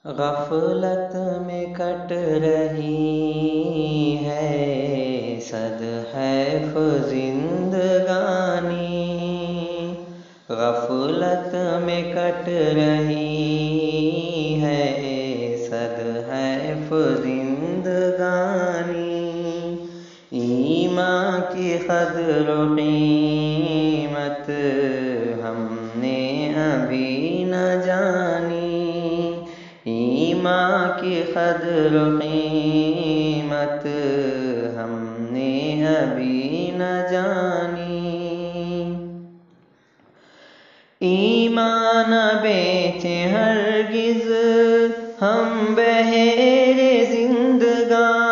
غفلت میں کٹ رہی ہے صد حیف زندگانی، غفلت میں کٹ رہی ہے صد حیف زندگانی، ایمان کی قدر و قیمت ہم نے ابھی نہ جانی، ایمان کی قدر و قیمت ہم نے ابھی نہ جانی، ایمان بیچے ہرگز ہم بہر زندگانی،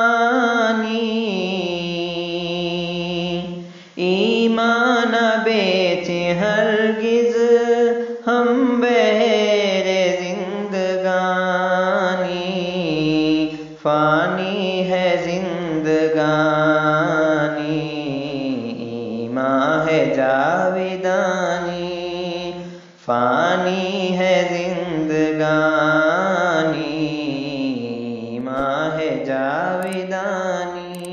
ایمان بیچے ہرگز ہم بہر زندگانی، فانی ہے زندگانی ایمان ہے جاویدانی، فانی ہے زندگانی ایمان ہے جاویدانی،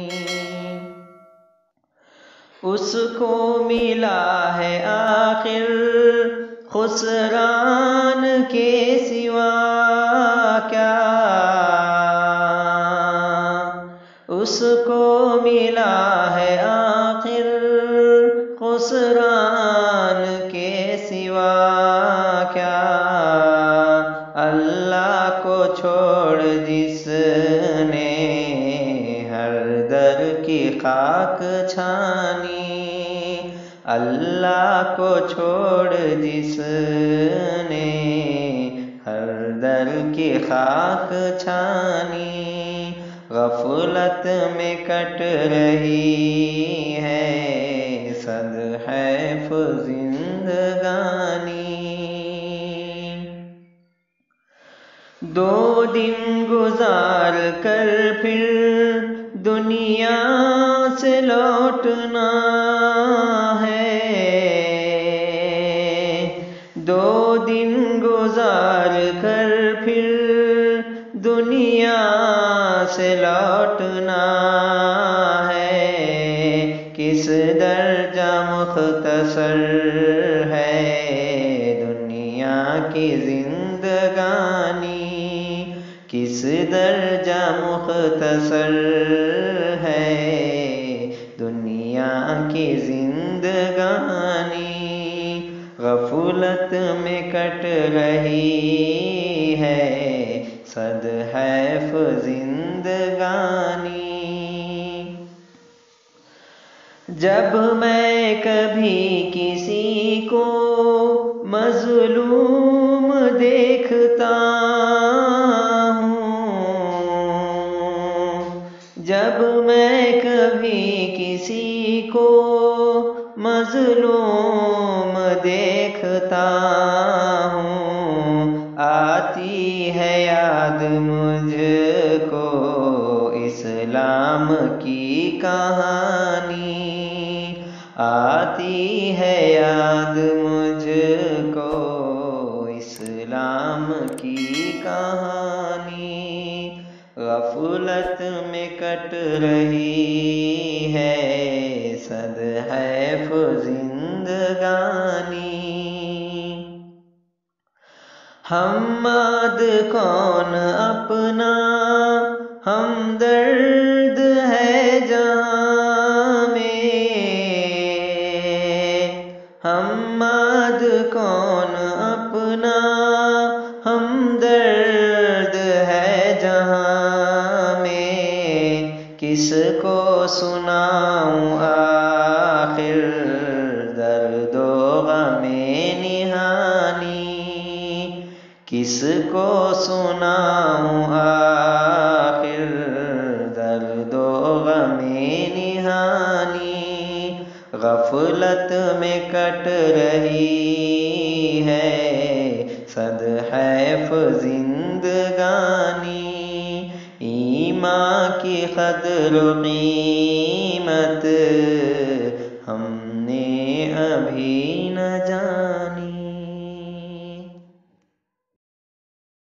اس کو ملا ہے آخر خسران کے سوا کیا، اس کو ملا ہے آخر خسران کے سوا کیا، اللہ کو چھوڑ جس نے ہر در کی خاک چھانی، اللہ کو چھوڑ جس نے ہر در کی خاک چھانی، غفلت میں کٹ رہی ہے صد حیف زندگانی، دو دن گزار کر پھر دنیا سے لوٹنا ہے، دو دن گزار کر پھر دنیا سے لوٹنا ہے، کس درجہ مختصر ہے دنیا کی زندگانی، کس درجہ مختصر ہے دنیا کی زندگانی، غفلت میں کٹ رہی ہے صد حیف زندگانی، جب میں کبھی کسی کو مظلوم دیکھتا ہوں، جب میں کبھی کسی کو مظلوم دیکھتا ہوں، آتی ہے یاد مجھ کو اسلام کی کہانی، آتی ہے یاد مجھ کو اسلام کی کہانی، غفلت میں کٹ رہی ہے صد حیف زندگانی، حماد کون اپنا ہمدرد ہے جہاں میں، حماد کون اپنا ہمدرد ہے جہاں میں، کس کو سناؤں آخر درد و غم نہانی، کس کو سناؤں آخر درد و غم نہانی، غفلت میں کٹ رہی ہے صد حیف زندگانی، ایمان کی قدر و قیمت ہم نے ابھی